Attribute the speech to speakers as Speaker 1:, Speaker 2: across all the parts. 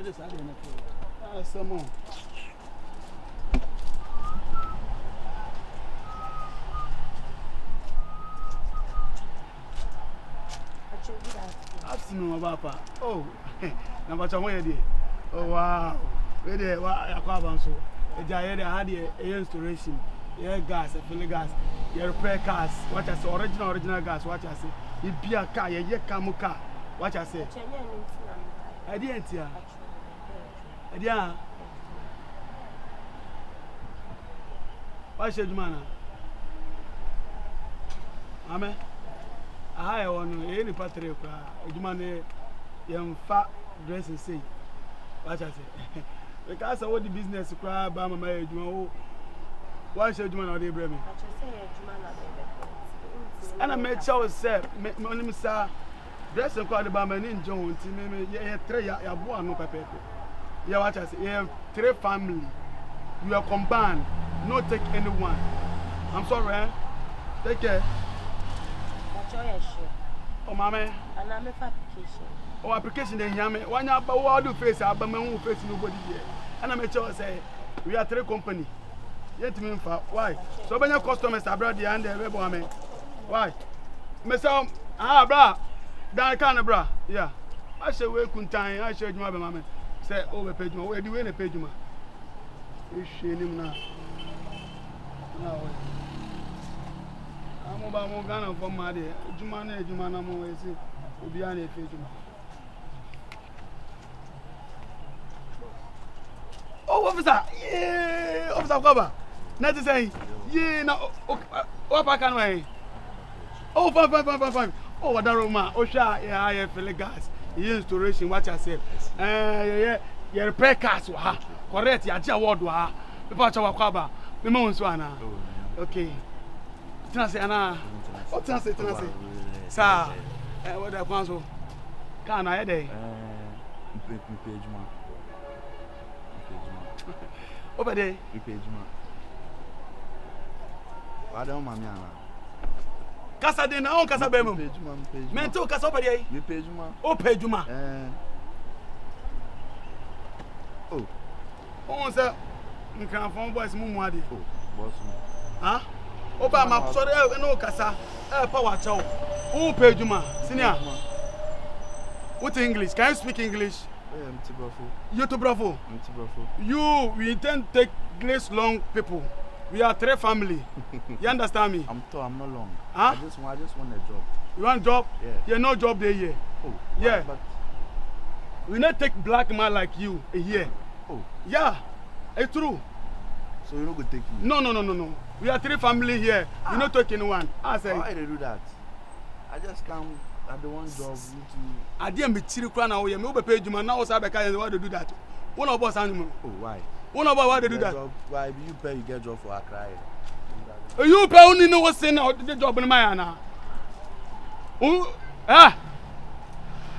Speaker 1: just add in some more. Afternoon, Papa. Oh, number 1 oh, wow. Where there, what I call so. I had a installation, gas, a filling gas, repair cars. What I say, original gas. What I say, you be a car, you come car. What I say, I didn't hear. Yeah. What should you man? Amen. I want any patria. You man, young fat dress and say. What I say. Because I want the business to cry by my marriage. Why should you man or they bring me? And I made sure, sir, my name is Sir. Dress and call the barman in Jones. Yeah, 3 years, no paper. Yeah, what I say, you have 3 family. You are combined. No take anyone. I'm sorry, eh? Take care. Oh, mamma.
Speaker 2: And I'm a application.
Speaker 1: Oh, application then yame. Why not about what do face? I but my own face nobody here. And I'm a sure say we are 3 company. Yet me for why? So many customers are brought the hand there, why? Myself, bra. Dan can bra. Yeah. I say we kuntan. I say you mama. Say over page ma. Where do we page ma? You shame him now. Now. I'm about more Ghana for my day. Jumana, mo is it? Will be an page ma. Oh, officer! Yeah, officer cover. Not to say, yeah, no. What I can way? Oh, fine. Oh, what that Roma? Oh, sure, yeah, I feel gas. Installation, what I said. Yeah, repair cars, correct, yeah, just word, people are cover. The moment, okay. Translate, Anna. Oh, translate. Sir, what I want to. Can I day?
Speaker 3: Page man.
Speaker 1: Over there.
Speaker 3: Page man. I don't mind.
Speaker 1: Casa de não, casa bem,
Speaker 3: Page man.
Speaker 1: Mentou casa over there.
Speaker 3: Me page man.
Speaker 1: Oh, page man. Oh, sir. You can't find boys mumwadi.
Speaker 3: Oh, boss.
Speaker 1: Huh? Oba ma sorry no casa. Power chow. Oh, page man. Senior. What English? Can you speak English? You to Bravo. We intend to take this long people. We are 3 family. You understand me?
Speaker 3: I'm not long.
Speaker 1: Huh?
Speaker 3: I just want a job.
Speaker 1: You want job?
Speaker 3: Yeah.
Speaker 1: You no job there here.
Speaker 3: Oh.
Speaker 1: Yeah.
Speaker 3: But
Speaker 1: we not take black man like you here.
Speaker 3: Oh.
Speaker 1: Yeah. It's true.
Speaker 3: So you not go take me?
Speaker 1: No. We are 3 family here. You not take anyone. I say.
Speaker 3: Why they do that? I just can't. I don't want job.
Speaker 1: I didn't be chiri kwa na oye. Me ube pay juma now. Osa beka why they do that? One of us animal.
Speaker 3: Oh, why?
Speaker 1: One of us why they do that?
Speaker 3: Why you pay? You get job for Accra.
Speaker 1: You pay only know what's in the job in my ana. Oh, hey,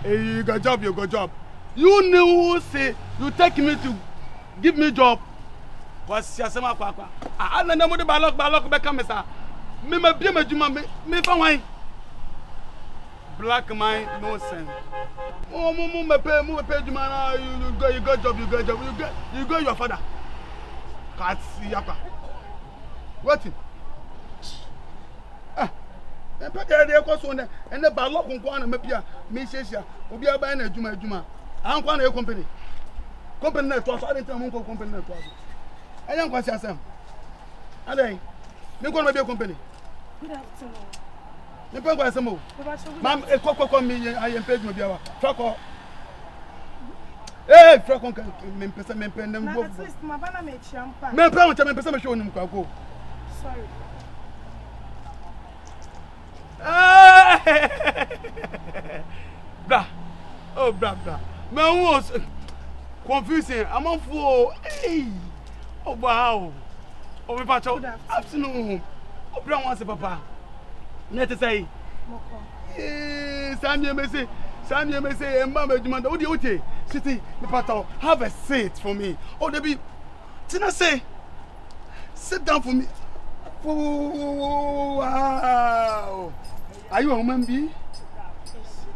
Speaker 1: you got job. You know say you take me to give me job. What's your sema kwa? Ah, na mo de balok beka me sa. Me bia me juma me fa wan. Black man, no sense. Oh, me pay you man. You got job. You go your father. Can't see yapa. What? And pay the cost on there. And the balloon on one me pia. Me shesha. Obi aba na juma. An kwa na company. Company na to so I didn't tell me company na to. I am kwasi asem. Adai. Me kwa na be company.
Speaker 2: Good afternoon.
Speaker 1: Me pe kwa asem o. Mam e kokoko me I am page me biawa. Frako. Eh, frako me pesa me pendem go.
Speaker 2: At least my bana me champa.
Speaker 1: Me pe me pesa me show nim kwa go.
Speaker 2: Sorry.
Speaker 1: Bra. Man was confusing. I'm on for. Hey. Oh, wow. Oh, me pacho. Afternoon. Oh, brown wants a papa. Let us say. Samuel may say, and Mamma demand, oh, the Ote, city, me pato, have a seat for me. Oh, there be. Tina say, sit down for me. Oh, wow. Are you a human being?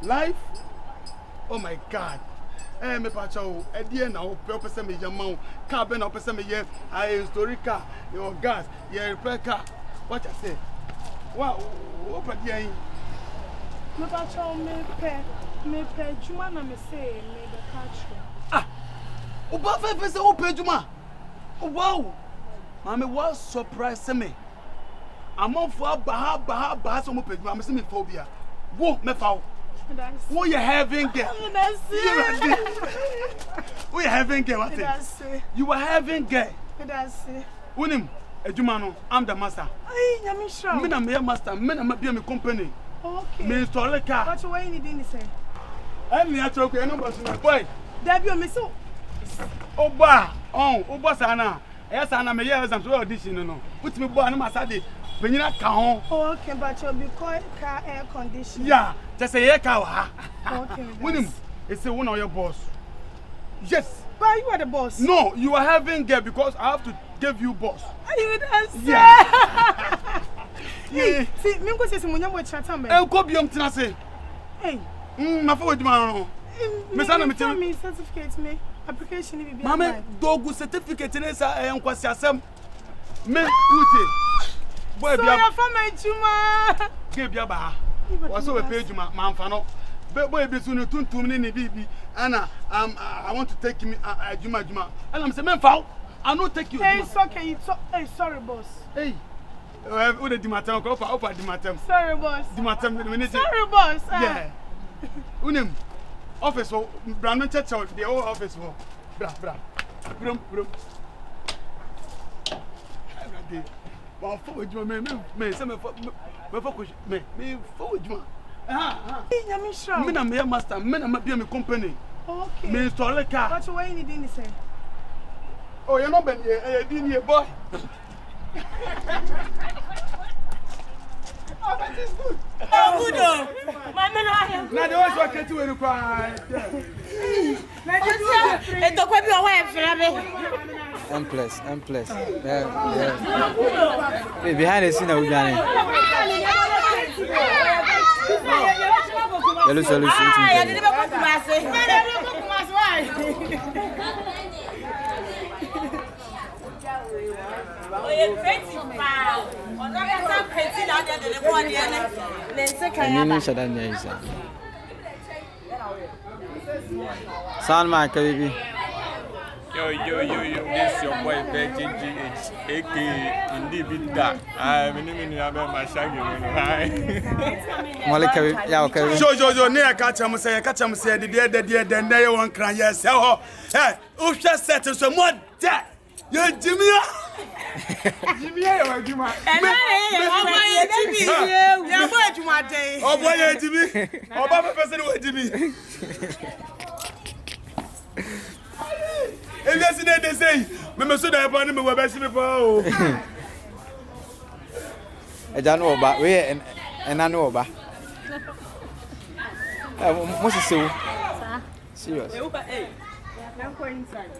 Speaker 1: Life? Oh my God. me pacho e die na o pese me yama car be na pese me ye historical your gas your repair car what I say wa o pa die
Speaker 2: Me pacho me pe juma na me say me the catch.
Speaker 1: O ba fe pese o pe juma. Oh wow. Mama was surprised me. Among for baha so mo pe juma me see me phobia. Wo me fa. What you having get? What you having get? What it? You were having get. Unim, ejuma no, I'm the master.
Speaker 2: Ay, nyami sure.
Speaker 1: Me na me master, me na be me company.
Speaker 2: Okay.
Speaker 1: Me install a car.
Speaker 2: But why you need say?
Speaker 1: I me atro ko no boss na boy.
Speaker 2: Debi o me so.
Speaker 1: Oba, oba sana. E sana me ye exam so audition no. Put me boy na masade. Penyina ka ho.
Speaker 2: Okay, but you be call car air condition.
Speaker 1: Yeah, just say car ha.
Speaker 2: Okay.
Speaker 1: Unim, it's a one of your boss. Yes.
Speaker 2: But you are the boss.
Speaker 1: No, you are having girl because I have to give you boss.
Speaker 2: Are you dance?
Speaker 1: Yeah.
Speaker 2: Hey, see, me go say some nyam we chat am.
Speaker 1: E ko biom tena se.
Speaker 2: Hey.
Speaker 1: Ma fa waduma no. Me sa na me tell
Speaker 2: me certificate me application ni bi.
Speaker 1: Mama, dogu certificate ni sa enkwasi asem. Me ute. Boy bia.
Speaker 2: So from ejuma.
Speaker 1: Ge bia ba. Waso we pay ejuma ma mfa no. Boy bi su no tuntum ni bibi. Ana I want to take me ejuma. And I'm say me mfa. I no take you.
Speaker 2: Hey, it's okay. It's hey, sorry boss.
Speaker 1: Hey. Who the dimatem ko opa dimatem.
Speaker 2: Sorry boss.
Speaker 1: Dimatem we need.
Speaker 2: Sorry boss.
Speaker 1: Yeah. Unim office for Brandon Church the whole office for bra. Brum. Everyday. Wa forward you me say me focus me forward you.
Speaker 2: Hey, nyami sure.
Speaker 1: Me na me master, me na be me company.
Speaker 2: Okay.
Speaker 1: Me install a car.
Speaker 2: But why you need say?
Speaker 1: Oh, you no be here boy. Oh, that is good.
Speaker 2: Oh, good. My man, I have.
Speaker 1: Now the ones who can do it require.
Speaker 2: It's the quite your wife,
Speaker 4: M plus. Yeah. Behind the scene, we're going. Sound baby.
Speaker 5: Yo, this your boy Virgin GH, aka Indeed Big Da. I'm in my shaggy.
Speaker 1: Jojo, near catch him say, the dear, then they won't cry. Yes, oh, hey, who just said to some more that you're Jimmy. Jimmy, oh, boy, Jimmy. Oh, Baba person with Jimmy. And yesterday they say, Mama so that upon me were best before.
Speaker 4: I don't know about we and I know about. What's it so? Serious.
Speaker 2: inside.